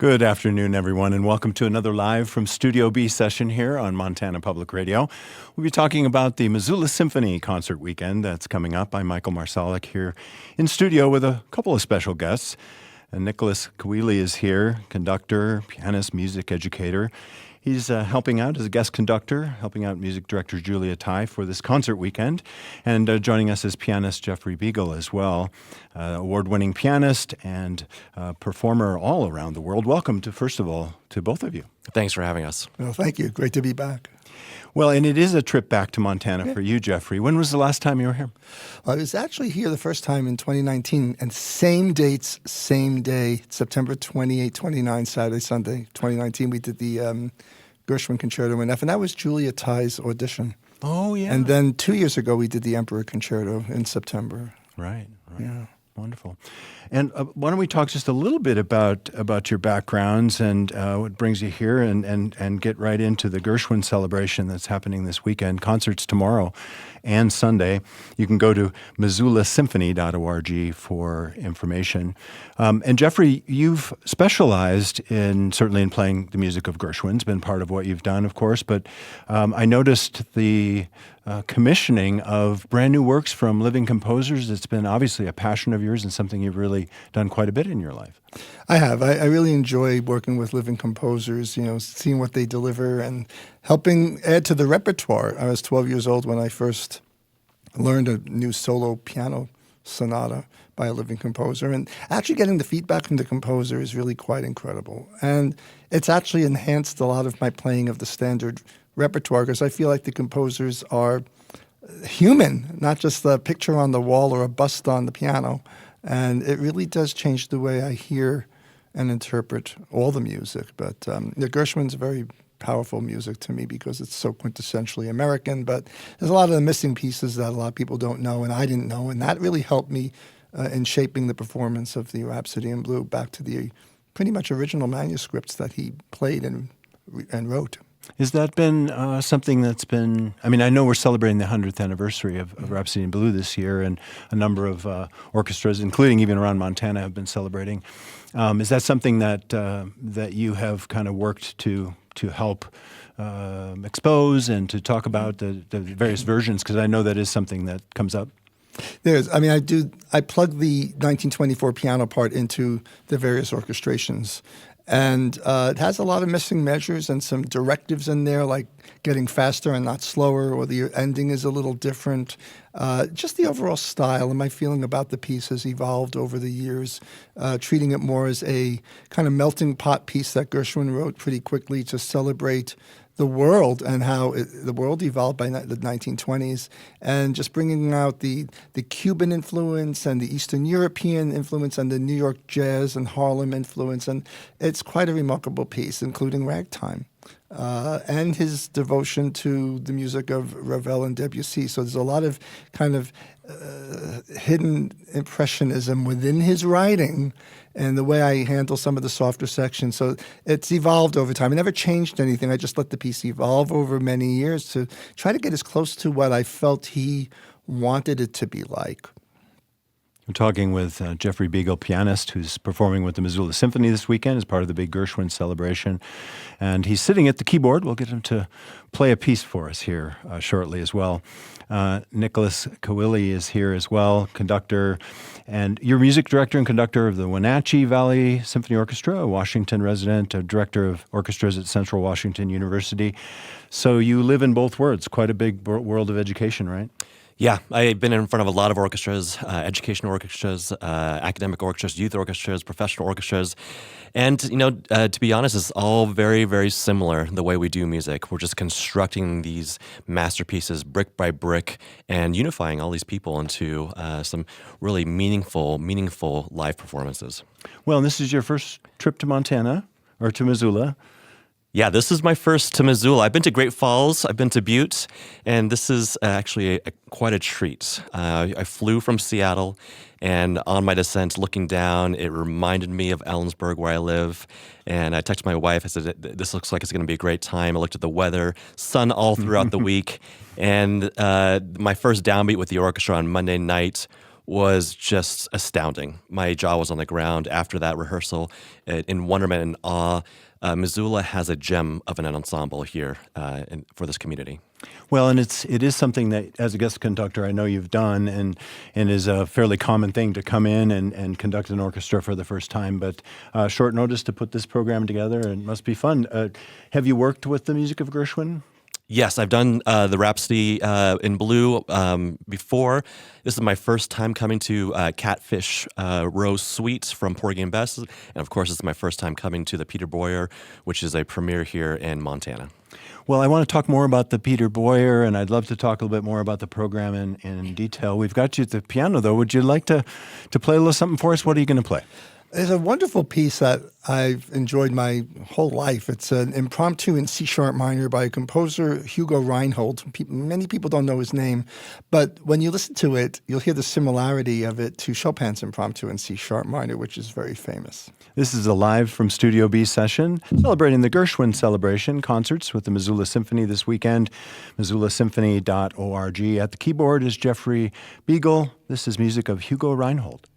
Good afternoon, everyone, and welcome to another live from Studio B session here on Montana Public Radio. We'll be talking about the Missoula Symphony concert weekend that's coming up. I'm Michael Marsolek here in studio with a couple of special guests. And Nikolas Caoile is here, conductor, pianist, music educator. He's helping out as a guest conductor, helping out music director Julia Tai for this concert weekend. And joining us is pianist Jeffrey Biegel as well, award-winning pianist and performer all around the world. Welcome to, first of all, to both of you. Thanks for having us. Well, thank you. Great to be back. Well, and it is a trip back to Montana for you, Jeffrey. When was the last time you were here? I was actually here the first time in 2019, and same dates, same day, September 28, 29, Saturday, Sunday, 2019, we did the Gershwin Concerto in F, and that was Julia Tai's audition. Oh, yeah. And then 2 years ago, we did the Emperor Concerto in September. Right. Yeah. Wonderful. And why don't we talk just a little bit about your backgrounds and what brings you here and get right into the Gershwin celebration that's happening this weekend. Concerts tomorrow and Sunday. You can go to MissoulaSymphony.org for information. And Jeffrey, you've specialized certainly in playing the music of Gershwin. It's been part of what you've done, of course, but I noticed the commissioning of brand new works from living composers. It's been obviously a passion of yours and something you've really done quite a bit in your life. I have. I really enjoy working with living composers, seeing what they deliver and helping add to the repertoire. I was 12 years old when I first learned a new solo piano sonata by a living composer, and actually getting the feedback from the composer is really quite incredible. And it's actually enhanced a lot of my playing of the standard repertoire because I feel like the composers are human, not just a picture on the wall or a bust on the piano. And it really does change the way I hear and interpret all the music. But the Gershwin's very powerful music to me because it's so quintessentially American. But there's a lot of the missing pieces that a lot of people don't know and I didn't know. And that really helped me in shaping the performance of the Rhapsody in Blue back to the pretty much original manuscripts that he played and wrote. Has that been something that's been, I know we're celebrating the 100th anniversary of Rhapsody in Blue this year, and a number of orchestras, including even around Montana, have been celebrating. Is that something that you have kind of worked to help expose and to talk about the various versions? Because I know that is something that comes up. I plug the 1924 piano part into the various orchestrations. And it has a lot of missing measures and some directives in there, like getting faster and not slower, or the ending is a little different. Just the overall style and my feeling about the piece has evolved over the years, treating it more as a kind of melting pot piece that Gershwin wrote pretty quickly to celebrate the world and how the world evolved by the 1920s, and just bringing out the Cuban influence and the Eastern European influence and the New York jazz and Harlem influence. And it's quite a remarkable piece, including ragtime, and his devotion to the music of Ravel and Debussy. So there's a lot of kind of hidden impressionism within his writing and the way I handle some of the softer sections. So it's evolved over time. I never changed anything. I just let the piece evolve over many years to try to get as close to what I felt he wanted it to be like. We're talking with Jeffrey Biegel, pianist, who's performing with the Missoula Symphony this weekend as part of the big Gershwin celebration. And he's sitting at the keyboard. We'll get him to play a piece for us here shortly as well. Nikolas Caoile is here as well, conductor. And you're music director and conductor of the Wenatchee Valley Symphony Orchestra, a Washington resident, a director of orchestras at Central Washington University. So you live in both worlds, quite a big world of education, right? Yeah, I've been in front of a lot of orchestras, educational orchestras, academic orchestras, youth orchestras, professional orchestras. And, to be honest, it's all very, very similar the way we do music. We're just constructing these masterpieces brick by brick and unifying all these people into some really meaningful live performances. Well, this is your first trip to Montana, or to Missoula. Yeah, this is my first to Missoula. I've been to Great Falls, I've been to Butte, and this is actually quite a treat. I flew from Seattle, and on my descent, looking down, it reminded me of Ellensburg, where I live. And I texted my wife. I said, this looks like it's going to be a great time. I looked at the weather, sun all throughout the week. And my first downbeat with the orchestra on Monday night was just astounding. My jaw was on the ground after that rehearsal in wonderment and awe. Missoula has a gem of an ensemble here for this community. Well, and it is something that, as a guest conductor, I know you've done, and is a fairly common thing to come in and conduct an orchestra for the first time. But short notice to put this program together, and it must be fun. Have you worked with the music of Gershwin? Yes, I've done the Rhapsody in Blue before. This is my first time coming to Catfish Rose Suite from Porgy and Bess. And of course, it's my first time coming to the Peter Boyer, which is a premiere here in Montana. Well, I want to talk more about the Peter Boyer, and I'd love to talk a little bit more about the program in detail. We've got you at the piano, though. Would you like to play a little something for us? What are you going to play? There's a wonderful piece that I've enjoyed my whole life. It's an impromptu in C-sharp minor by a composer, Hugo Reinhold. Many people don't know his name, but when you listen to it, you'll hear the similarity of it to Chopin's impromptu in C-sharp minor, which is very famous. This is a live from Studio B session celebrating the Gershwin celebration concerts with the Missoula Symphony this weekend. MissoulaSymphony.org. At the keyboard is Jeffrey Biegel. This is music of Hugo Reinhold.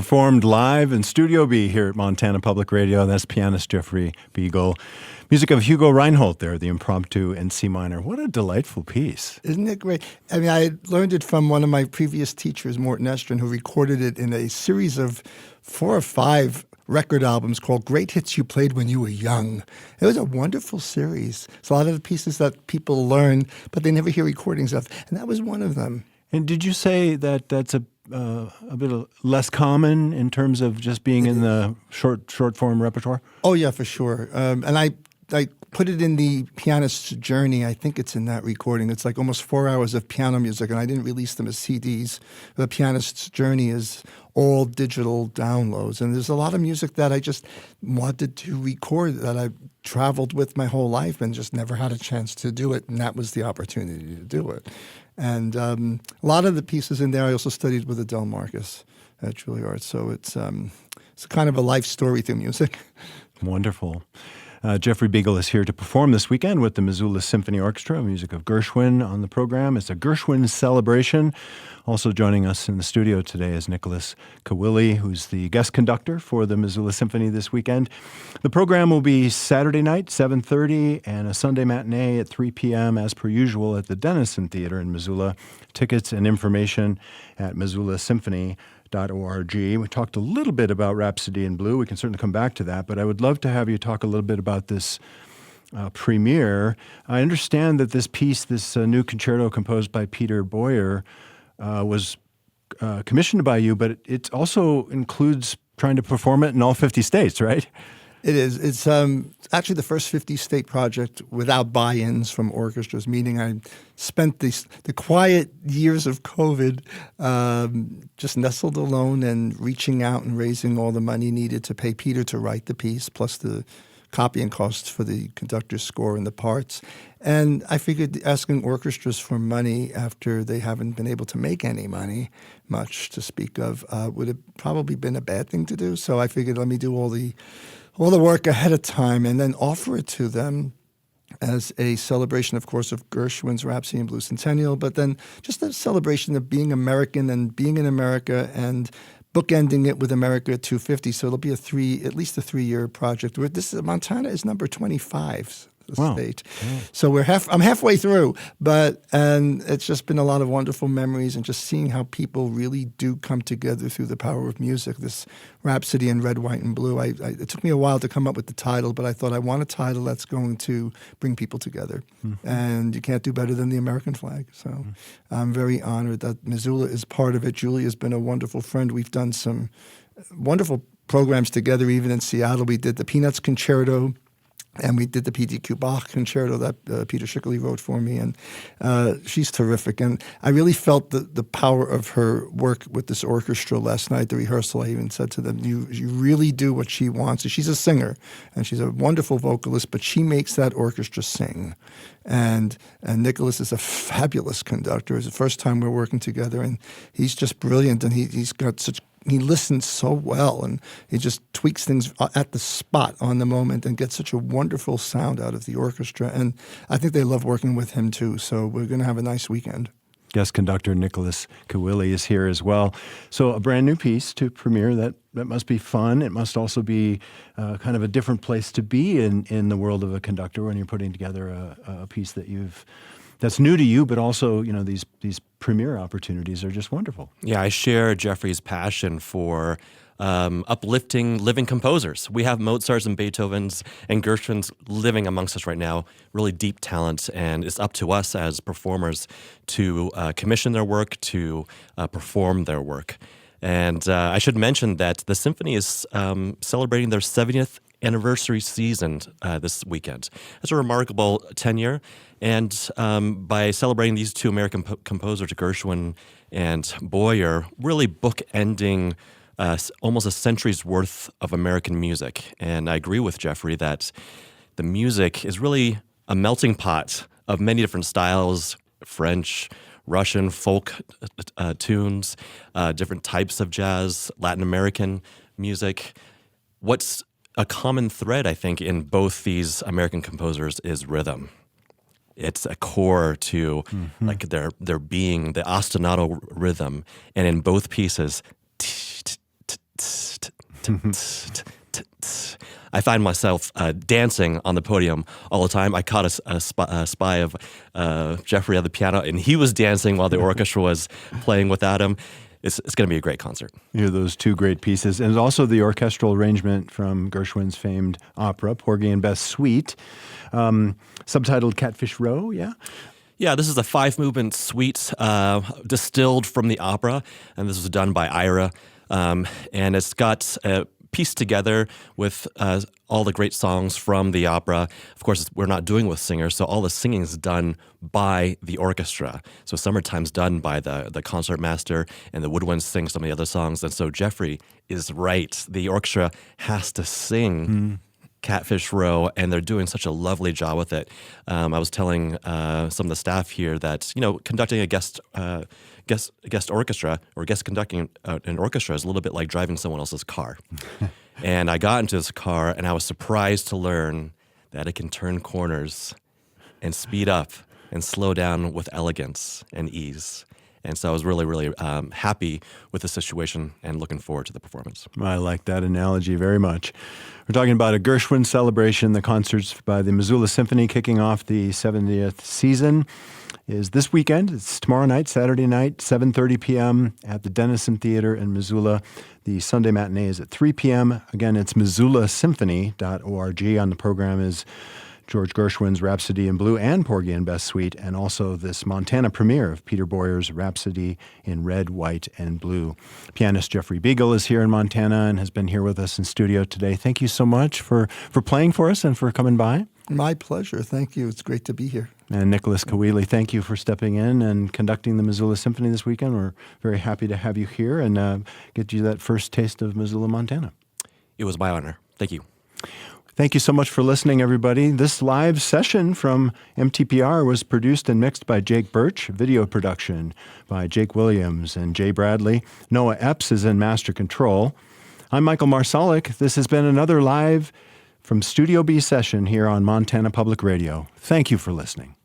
performed live in Studio B here at Montana Public Radio. That's pianist Jeffrey Biegel. Music of Hugo Reinhold there, the impromptu in C minor. What a delightful piece. Isn't it great? I mean, I learned it from one of my previous teachers, Morton Estrin, who recorded it in a series of 4 or 5 record albums called Great Hits You Played When You Were Young. It was a wonderful series. It's a lot of the pieces that people learn, but they never hear recordings of, and that was one of them. And did you say that that's a bit less common in terms of just being in the short form repertoire? Oh, yeah, for sure. And I put it in the pianist's journey. I think it's in that recording. It's like almost 4 hours of piano music, and I didn't release them as CDs. The pianist's journey is all digital downloads, and there's a lot of music that I just wanted to record that I traveled with my whole life and just never had a chance to do it, and that was the opportunity to do it. And a lot of the pieces in there I also studied with Adele Marcus at Juilliard, so it's kind of a life story through music. Wonderful. Jeffrey Biegel is here to perform this weekend with the Missoula Symphony Orchestra, music of Gershwin on the program. It's a Gershwin celebration. Also joining us in the studio today is Nikolas Caoile, who's the guest conductor for the Missoula Symphony this weekend. The program will be Saturday night, 7:30, and a Sunday matinee at 3 p.m. as per usual at the Denison Theater in Missoula. Tickets and information at MissoulaSymphony.org. We talked a little bit about Rhapsody in Blue. We can certainly come back to that, but I would love to have you talk a little bit about this premiere. I understand that this piece, this new concerto composed by Peter Boyer, was commissioned by you, but it also includes trying to perform it in all 50 states, right? It is. It's actually the first 50-state project without buy-ins from orchestras, meaning I spent the quiet years of COVID just nestled alone and reaching out and raising all the money needed to pay Peter to write the piece, plus the copying costs for the conductor's score and the parts. And I figured asking orchestras for money after they haven't been able to make any money, much to speak of, would have probably been a bad thing to do. So I figured let me do all the work ahead of time and then offer it to them as a celebration, of course, of Gershwin's Rhapsody in Blue Centennial, but then just a celebration of being American and being in America and bookending it with America at 250. So it'll be at least a 3-year project. Montana is number 25 state. Wow. So I'm halfway through, and it's just been a lot of wonderful memories and just seeing how people really do come together through the power of music. This Rhapsody in Red, White, and Blue. It took me a while to come up with the title, but I thought I want a title that's going to bring people together. Mm-hmm. And you can't do better than the American flag. So I'm very honored that Missoula is part of it. Julie has been a wonderful friend. We've done some wonderful programs together, even in Seattle. We did the Peanuts Concerto, and we did the P.D.Q. Bach Concerto that Peter Schickley wrote for me, and she's terrific. And I really felt the power of her work with this orchestra last night, the rehearsal. I even said to them, you really do what she wants. She's a singer, and she's a wonderful vocalist, but she makes that orchestra sing. And Nikolas is a fabulous conductor. It's the first time we're working together, and he's just brilliant, and he listens so well, and he just tweaks things at the spot on the moment and gets such a wonderful sound out of the orchestra. And I think they love working with him too. So we're going to have a nice weekend. Guest conductor Nikolas Caoile is here as well. So a brand new piece to premiere. That must be fun. It must also be kind of a different place to be in the world of a conductor when you're putting together a piece that's new to you, but also, these premiere opportunities are just wonderful. Yeah, I share Jeffrey's passion for uplifting living composers. We have Mozart's and Beethoven's and Gershwin's living amongst us right now, really deep talent, and it's up to us as performers to commission their work, to perform their work. And I should mention that the symphony is celebrating their 70th anniversary season this weekend. It's a remarkable tenure, and by celebrating these two American composers, Gershwin and Boyer, really bookending almost a century's worth of American music. And I agree with Jeffrey that the music is really a melting pot of many different styles, French, Russian, folk tunes, different types of jazz, Latin American music. What's a common thread, I think, in both these American composers is rhythm. It's a core to like their being, the ostinato rhythm. And in both pieces, I find myself dancing on the podium all the time. I caught a spy of Jeffrey at the piano, and he was dancing while the orchestra was playing without him. It's going to be a great concert. You hear those two great pieces. And also the orchestral arrangement from Gershwin's famed opera, Porgy and Bess Suite, subtitled Catfish Row, yeah? Yeah, this is a 5-movement suite distilled from the opera, and this was done by Ira. And it's got pieced together with all the great songs from the opera. Of course, we're not doing with singers, so all the singing is done by the orchestra. So Summertime's done by the concertmaster, and the woodwinds sing some of the other songs. And so Jeffrey is right. The orchestra has to sing Catfish Row, and they're doing such a lovely job with it. I was telling some of the staff here that, conducting a guest orchestra or guest conducting an orchestra is a little bit like driving someone else's car. And I got into this car, and I was surprised to learn that it can turn corners and speed up and slow down with elegance and ease. And so I was really, really happy with the situation and looking forward to the performance. I like that analogy very much. We're talking about a Gershwin celebration. The concerts by the Missoula Symphony kicking off the 70th season is this weekend. It's tomorrow night, Saturday night, 7:30 p.m. at the Denison Theater in Missoula. The Sunday matinee is at 3 p.m. Again, it's MissoulaSymphony.org. On the program is George Gershwin's Rhapsody in Blue and Porgy and Bess Suite, and also this Montana premiere of Peter Boyer's Rhapsody in Red, White, and Blue. Pianist Jeffrey Biegel is here in Montana and has been here with us in studio today. Thank you so much for playing for us and for coming by. My pleasure. Thank you. It's great to be here. And Nikolas Caoile, thank you for stepping in and conducting the Missoula Symphony this weekend. We're very happy to have you here and get you that first taste of Missoula, Montana. It was my honor. Thank you. Thank you so much for listening, everybody. This live session from MTPR was produced and mixed by Jake Birch, video production by Jake Williams and Jay Bradley. Noah Epps is in master control. I'm Michael Marsolek. This has been another live from Studio B session here on Montana Public Radio. Thank you for listening.